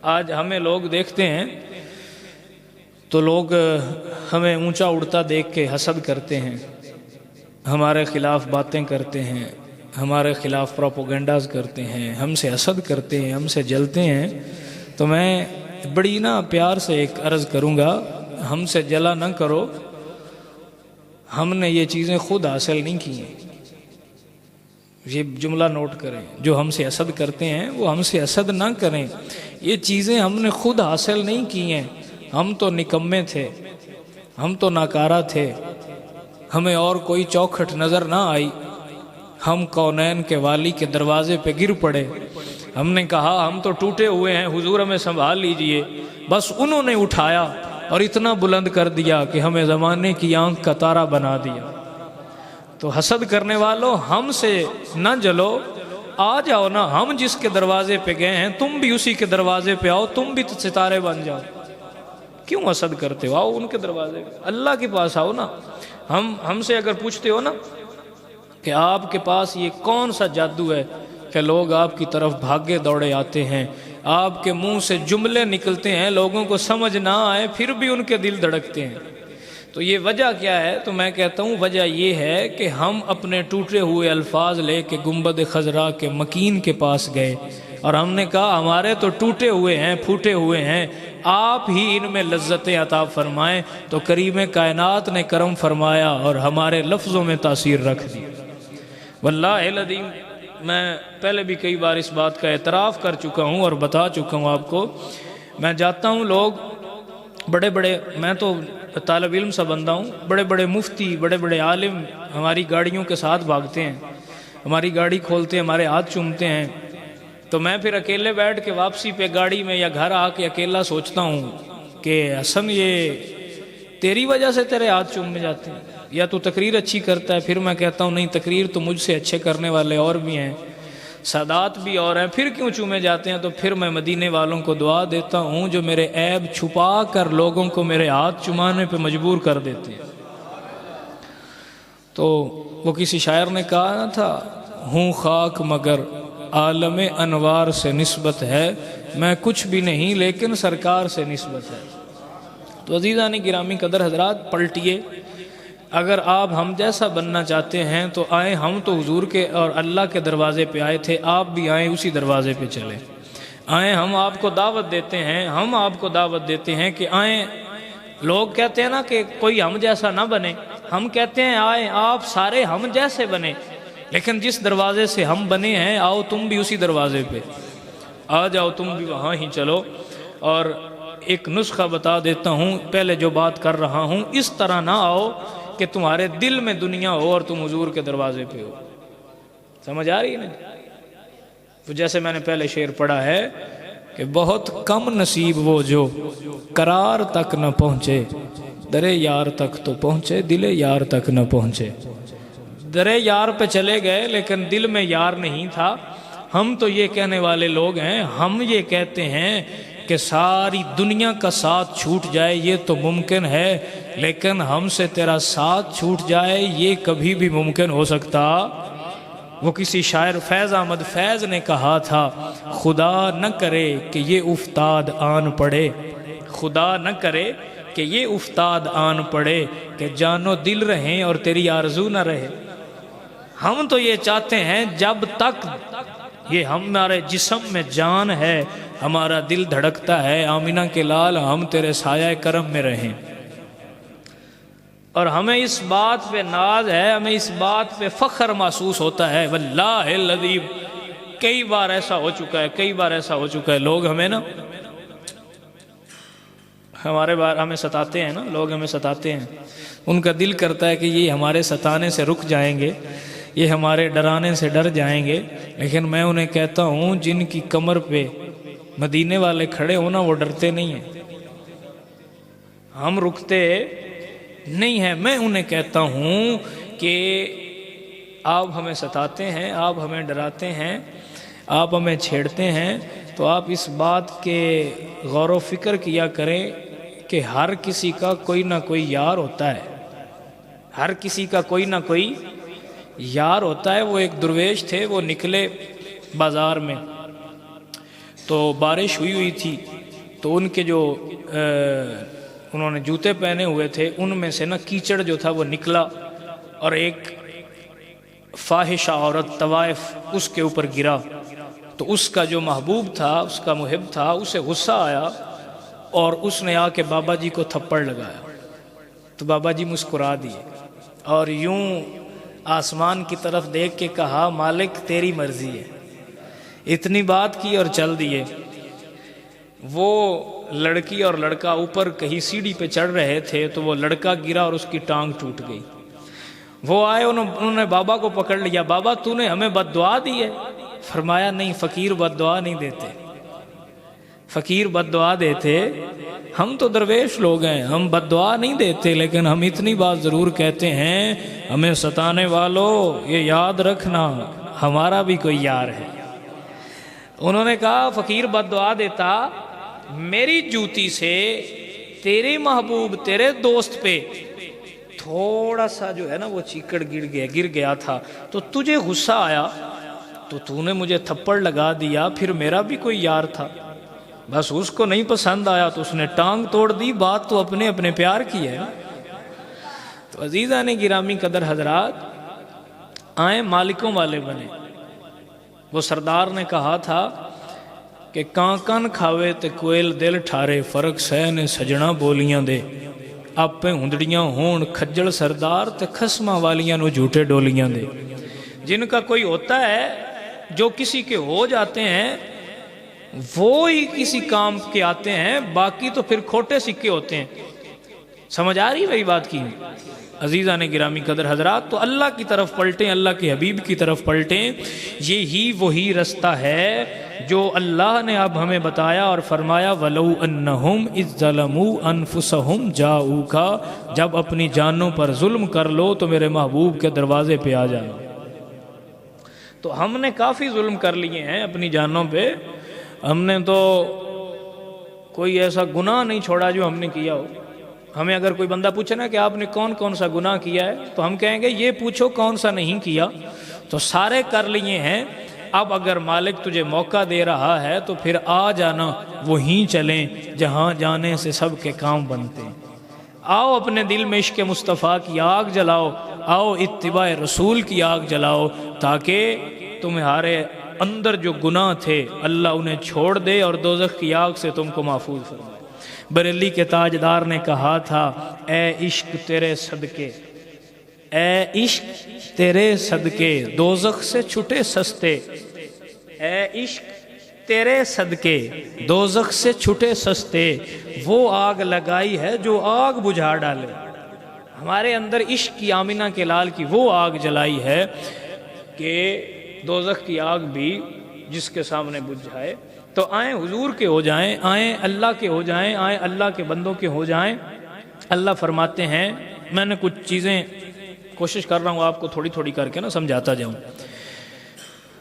آج ہمیں لوگ دیکھتے ہیں تو لوگ ہمیں اونچا اڑتا دیکھ کے حسد کرتے ہیں، ہمارے خلاف باتیں کرتے ہیں، ہمارے خلاف پروپیگنڈاز کرتے ہیں، ہم سے حسد کرتے ہیں، ہم سے جلتے ہیں۔ تو میں بڑی پیار سے ایک عرض کروں گا، ہم سے جلا نہ کرو، ہم نے یہ چیزیں خود حاصل نہیں کی ہیں۔ یہ جملہ نوٹ کریں، جو ہم سے حسد کرتے ہیں وہ ہم سے حسد نہ کریں، یہ چیزیں ہم نے خود حاصل نہیں کی ہیں۔ ہم تو نکمے تھے، ہم تو ناکارہ تھے، ہمیں اور کوئی چوکھٹ نظر نہ آئی، ہم کونین کے والی کے دروازے پہ گر پڑے، ہم نے کہا ہم تو ٹوٹے ہوئے ہیں، حضور ہمیں سنبھال لیجئے۔ بس انہوں نے اٹھایا اور اتنا بلند کر دیا کہ ہمیں زمانے کی آنکھ کا تارا بنا دیا۔ تو حسد کرنے والوں، ہم سے نہ جلو، آ جاؤ نا، ہم جس کے دروازے پہ گئے ہیں تم بھی اسی کے دروازے پہ آؤ، تم بھی ستارے بن جاؤ۔ کیوں حسد کرتے ہو؟ آؤ ان کے دروازے پہ، اللہ کے پاس آؤ نا۔ ہم سے اگر پوچھتے ہو نا کہ آپ کے پاس یہ کون سا جادو ہے کہ لوگ آپ کی طرف بھاگے دوڑے آتے ہیں، آپ کے منہ سے جملے نکلتے ہیں لوگوں کو سمجھ نہ آئے پھر بھی ان کے دل دھڑکتے ہیں، تو یہ وجہ کیا ہے؟ تو میں کہتا ہوں وجہ یہ ہے کہ ہم اپنے ٹوٹے ہوئے الفاظ لے کے گنبد خضرا کے مکین کے پاس گئے اور ہم نے کہا ہمارے تو ٹوٹے ہوئے ہیں، پھوٹے ہوئے ہیں، آپ ہی ان میں لذتیں عطا فرمائیں۔ تو کریم کائنات نے کرم فرمایا اور ہمارے لفظوں میں تاثیر رکھ دی۔ واللہ العظیم میں پہلے بھی کئی بار اس بات کا اعتراف کر چکا ہوں اور بتا چکا ہوں آپ کو، میں جاتا ہوں لوگ بڑے بڑے، میں تو طالب علم سا بندہ ہوں، بڑے بڑے مفتی، بڑے بڑے عالم ہماری گاڑیوں کے ساتھ بھاگتے ہیں، ہماری گاڑی کھولتے ہیں، ہمارے ہاتھ چومتے ہیں، تو میں پھر اکیلے بیٹھ کے واپسی پہ گاڑی میں یا گھر آ کے اکیلا سوچتا ہوں کہ حسن یہ تیری وجہ سے تیرے ہاتھ چومنے جاتے ہیں، یا تو تقریر اچھی کرتا ہے۔ پھر میں کہتا ہوں نہیں، تقریر تو مجھ سے اچھے کرنے والے اور بھی ہیں، سادات بھی اور ہیں، پھر کیوں چومے جاتے ہیں؟ تو پھر میں مدینے والوں کو دعا دیتا ہوں جو میرے عیب چھپا کر لوگوں کو میرے ہاتھ چومانے پہ مجبور کر دیتے ہیں۔ تو وہ کسی شاعر نے کہا نہ تھا، ہوں خاک مگر عالم انوار سے نسبت ہے، میں کچھ بھی نہیں لیکن سرکار سے نسبت ہے۔ تو عزیزان گرامی قدر حضرات، پلٹیے، اگر آپ ہم جیسا بننا چاہتے ہیں تو آئیں، ہم تو حضور کے اور اللہ کے دروازے پہ آئے تھے، آپ بھی آئیں اسی دروازے پہ چلیں، آئیں، ہم آپ کو دعوت دیتے ہیں، ہم آپ کو دعوت دیتے ہیں کہ آئیں۔ لوگ کہتے ہیں نا کہ کوئی ہم جیسا نہ بنے، ہم کہتے ہیں آئیں آپ سارے ہم جیسے بنے، لیکن جس دروازے سے ہم بنے ہیں آؤ تم بھی اسی دروازے پہ آ جاؤ، تم بھی وہاں ہی چلو۔ اور ایک نسخہ بتا دیتا ہوں، پہلے جو بات کر رہا ہوں اس طرح نہ آؤ کہ تمہارے دل میں دنیا ہو اور تم حضور کے دروازے پہ ہو۔ سمجھ آ رہی ہے نا؟ تو جیسے میں نے پہلے شعر پڑھا ہے کہ بہت کم نصیب وہ جو قرار تک نہ پہنچے، درے یار تک تو پہنچے، دل یار تک نہ پہنچے۔ درے یار پہ چلے گئے لیکن دل میں یار نہیں تھا۔ ہم تو یہ کہنے والے لوگ ہیں، ہم یہ کہتے ہیں کہ ساری دنیا کا ساتھ چھوٹ جائے یہ تو ممکن ہے، لیکن ہم سے تیرا ساتھ چھوٹ جائے یہ کبھی بھی ممکن ہو سکتا؟ وہ کسی شاعر فیض احمد فیض نے کہا تھا، خدا نہ کرے کہ یہ افتاد آن پڑے، خدا نہ کرے کہ یہ افتاد آن پڑے، کہ جان و دل رہیں اور تیری آرزو نہ رہے۔ ہم تو یہ چاہتے ہیں جب تک یہ ہمارے جسم میں جان ہے، ہمارا دل دھڑکتا ہے، آمینہ کے لال ہم تیرے سایہ کرم میں رہیں۔ اور ہمیں اس بات پہ ناز ہے، ہمیں اس بات پہ فخر محسوس ہوتا ہے۔ واللہ العظیم کئی بار ایسا ہو چکا ہے، کئی بار ایسا ہو چکا ہے، لوگ ہمیں نا ہمیں ستاتے ہیں نا، لوگ ہمیں ستاتے ہیں، ان کا دل کرتا ہے کہ یہ ہمارے ستانے سے رک جائیں گے، یہ ہمارے ڈرانے سے ڈر جائیں گے، لیکن میں انہیں کہتا ہوں جن کی کمر پہ مدینے والے کھڑے ہونا وہ ڈرتے نہیں ہیں، ہم رکتے نہیں ہیں۔ میں انہیں کہتا ہوں کہ آپ ہمیں ستاتے ہیں، آپ ہمیں ڈراتے ہیں، آپ ہمیں چھیڑتے ہیں، تو آپ اس بات کے غور و فکر کیا کریں کہ ہر کسی کا کوئی نہ کوئی یار ہوتا ہے، ہر کسی کا کوئی نہ کوئی یار ہوتا ہے۔ وہ ایک درویش تھے، وہ نکلے بازار میں تو بارش ہوئی تھی، تو ان کے جو انہوں نے جوتے پہنے ہوئے تھے ان میں سے نا کیچڑ جو تھا وہ نکلا، اور ایک فاحشہ عورت طوائف اس کے اوپر گرا۔ تو اس کا جو محبوب تھا، اس کا محب تھا، اسے غصہ آیا اور اس نے آ کے بابا جی کو تھپڑ لگایا۔ تو بابا جی مسکرا دیے اور یوں آسمان کی طرف دیکھ کے کہا مالک تیری مرضی ہے۔ اتنی بات کی اور چل دیے۔ وہ لڑکی اور لڑکا اوپر کہیں سیڑھی پہ چڑھ رہے تھے، تو وہ لڑکا گرا اور اس کی ٹانگ ٹوٹ گئی۔ وہ آئے، انہوں نے بابا کو پکڑ لیا، بابا تو نے ہمیں بد دعا دی ہے؟ فرمایا نہیں، فقیر بد دعا نہیں دیتے، فقیر بد دعا دیتے، ہم تو درویش لوگ ہیں، ہم بد دعا نہیں دیتے، لیکن ہم اتنی بات ضرور کہتے ہیں ہمیں ستانے والوں یہ یاد رکھنا ہمارا بھی کوئی یار ہے۔ انہوں نے کہا فقیر بد دعا دیتا، میری جوتی سے تیرے محبوب تیرے دوست پہ تھوڑا سا جو ہے نا وہ چیکڑ گر گیا تھا، تو تجھے غصہ آیا تو تو نے مجھے تھپڑ لگا دیا، پھر میرا بھی کوئی یار تھا، بس اس کو نہیں پسند آیا تو اس نے ٹانگ توڑ دی، بات تو اپنے اپنے پیار کی ہے۔ تو عزیزان گرامی قدر حضرات، آئیں مالکوں والے بنے۔ وہ سردار نے کہا تھا کہ کان کان کھاوے تے کوئل دل ٹھارے، فرق سہ نے سجنا بولیاں دے، آپے ہندڑیاں ہون کھجڑ سردار تے خسماں والیاں نو جھوٹے ڈولیاں دے۔ جن کا کوئی ہوتا ہے، جو کسی کے ہو جاتے ہیں وہ ہی کسی کام کے آتے ہیں، باقی تو پھر کھوٹے سکے ہوتے ہیں۔ سمجھ آ رہی میری بات کی؟ عزیزان گرامی قدر حضرات، تو اللہ کی طرف پلٹیں، اللہ کے حبیب کی طرف پلٹیں۔ یہی وہی رستہ ہے جو اللہ نے اب ہمیں بتایا اور فرمایا وَلَوْ أَنَّهُمْ إِذْ ظَلَمُوا أَنفُسَهُمْ جَاءُوكَ، جب اپنی جانوں پر ظلم کر لو تو میرے محبوب کے دروازے پہ آ جانا۔ تو ہم نے کافی ظلم کر لیے ہیں اپنی جانوں پہ، ہم نے تو کوئی ایسا گناہ نہیں چھوڑا جو ہم نے کیا ہو۔ ہمیں اگر کوئی بندہ پوچھے نا کہ آپ نے کون کون سا گناہ کیا ہے، تو ہم کہیں گے یہ پوچھو کون سا نہیں کیا، تو سارے کر لیے ہیں۔ اب اگر مالک تجھے موقع دے رہا ہے تو پھر آ جانا، وہیں چلیں جہاں جانے سے سب کے کام بنتے ہیں۔ آؤ اپنے دل میں عشق مصطفیٰ کی آگ جلاؤ، آؤ اتباع رسول کی آگ جلاؤ، تاکہ تمہارے اندر جو گناہ تھے اللہ انہیں چھوڑ دے اور دوزخ کی آگ سے تم کو محفوظ فرمائے۔ بریلی کے تاجدار نے کہا تھا اے عشق تیرے صدقے، اے عشق تیرے صدقے دوزخ سے چھٹے سستے، اے عشق تیرے صدقے دوزخ سے چھٹے سستے، وہ آگ لگائی ہے جو آگ بجھا ڈالے۔ ہمارے اندر عشق کی آمینہ کے لال کی وہ آگ جلائی ہے کہ دوزخ کی آگ بھی جس کے سامنے بجھ جائے۔ تو آئیں حضور کے ہو جائیں، آئیں اللہ کے ہو جائیں، آئیں اللہ کے بندوں کے ہو جائیں۔ اللہ فرماتے ہیں، میں نے کچھ چیزیں کوشش کر رہا ہوں آپ کو تھوڑی تھوڑی کر کے نا سمجھاتا جاؤں،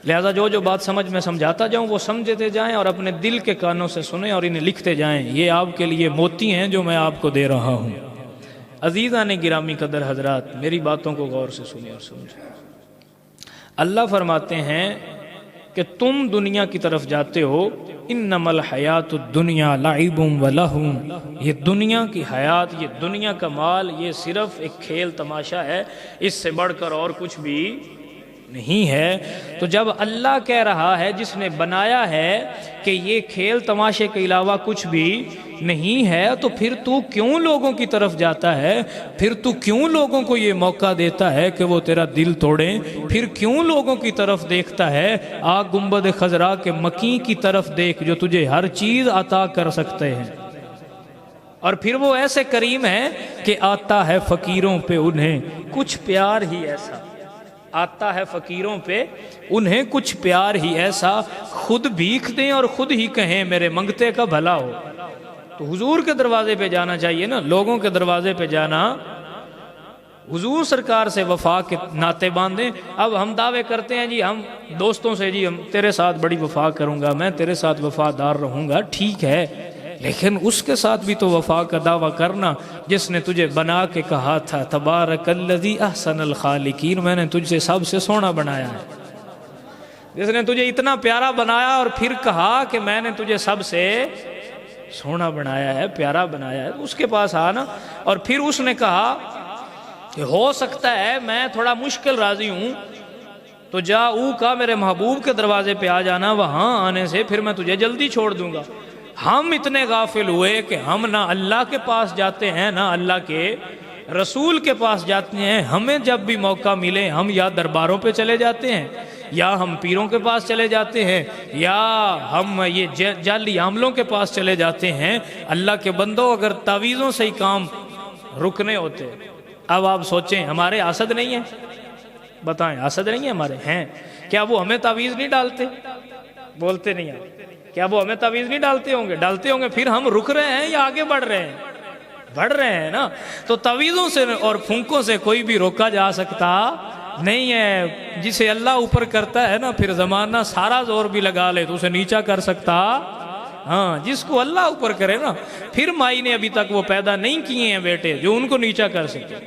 لہذا جو بات سمجھ میں سمجھاتا جاؤں وہ سمجھتے جائیں اور اپنے دل کے کانوں سے سنیں اور انہیں لکھتے جائیں۔ یہ آپ کے لیے موتی ہیں جو میں آپ کو دے رہا ہوں۔ عزیزان گرامی قدر حضرات، میری باتوں کو غور سے سنیں اور سمجھیں۔ اللہ فرماتے ہیں کہ تم دنیا کی طرف جاتے ہو، انما الحیات الدنیا لعب ولہو، یہ دنیا کی حیات، یہ دنیا کا مال، یہ صرف ایک کھیل تماشا ہے، اس سے بڑھ کر اور کچھ بھی نہیں ہے۔ تو جب اللہ کہہ رہا ہے جس نے بنایا ہے کہ یہ کھیل تماشے کے علاوہ کچھ بھی نہیں ہے، تو پھر تو کیوں لوگوں کی طرف جاتا ہے؟ پھر تو کیوں لوگوں کو یہ موقع دیتا ہے کہ وہ تیرا دل توڑیں؟ پھر کیوں لوگوں کی طرف دیکھتا ہے؟ آ گنبد خضرا کے مکیں کی طرف دیکھ جو تجھے ہر چیز عطا کر سکتے ہیں، اور پھر وہ ایسے کریم ہے کہ آتا ہے فقیروں پہ انہیں کچھ پیار ہی ایسا، آتا ہے فقیروں پہ انہیں کچھ پیار ہی ایسا، خود بھیک دیں اور خود ہی کہیں میرے منگتے کا بھلا ہو۔ تو حضور کے دروازے پہ جانا چاہیے نا، لوگوں کے دروازے پہ جانا، حضور سرکار سے وفا کے ناطے باندھیں۔ اب ہم دعوے کرتے ہیں جی ہم دوستوں سے جی ہم تیرے ساتھ بڑی وفا کروں گا، میں تیرے ساتھ وفادار رہوں گا، ٹھیک ہے، لیکن اس کے ساتھ بھی تو وفا کا دعویٰ کرنا جس نے تجھے بنا کے کہا تھا تبارک الذی احسن الخالقین، میں نے تجھ سے سب سے سونا بنایا ہے۔ جس نے تجھے اتنا پیارا بنایا اور پھر کہا کہ میں نے تجھے سب سے سونا بنایا ہے، پیارا بنایا ہے، اس کے پاس آنا. اور پھر اس نے کہا کہ ہو سکتا ہے میں تھوڑا مشکل راضی ہوں، تو جا او کا میرے محبوب کے دروازے پہ آ جانا، وہاں آنے سے پھر میں تجھے جلدی چھوڑ دوں گا. ہم اتنے غافل ہوئے کہ ہم نہ اللہ کے پاس جاتے ہیں نہ اللہ کے رسول کے پاس جاتے ہیں. ہمیں جب بھی موقع ملے ہم یا درباروں پہ چلے جاتے ہیں، یا ہم پیروں کے پاس چلے جاتے ہیں، یا ہم یہ جعلی عاملوں کے پاس چلے جاتے ہیں. اللہ کے بندوں، اگر تعویذوں سے ہی کام رکنے ہوتے. اب آپ سوچیں ہمارے حسد نہیں ہیں؟ بتائیں حسد نہیں ہے ہمارے؟ ہیں. کیا وہ ہمیں تعویذ نہیں ڈالتے؟ بولتے نہیں ہیں. کیا وہ ہمیں تعویذ نہیں ڈالتے ہوں گے؟ ڈالتے ہوں گے. پھر ہم رک رہے ہیں یا آگے بڑھ رہے ہیں؟ بڑھ رہے ہیں نا. تو تعویذوں سے اور پھونکوں سے کوئی بھی روکا جا سکتا نہیں ہے. جسے اللہ اوپر کرتا ہے نا، پھر زمانہ سارا زور بھی لگا لے تو اسے نیچا کر سکتا. ہاں، جس کو اللہ اوپر کرے نا، پھر مائی نے ابھی تک وہ پیدا نہیں کیے ہیں بیٹے جو ان کو نیچا کر سکے.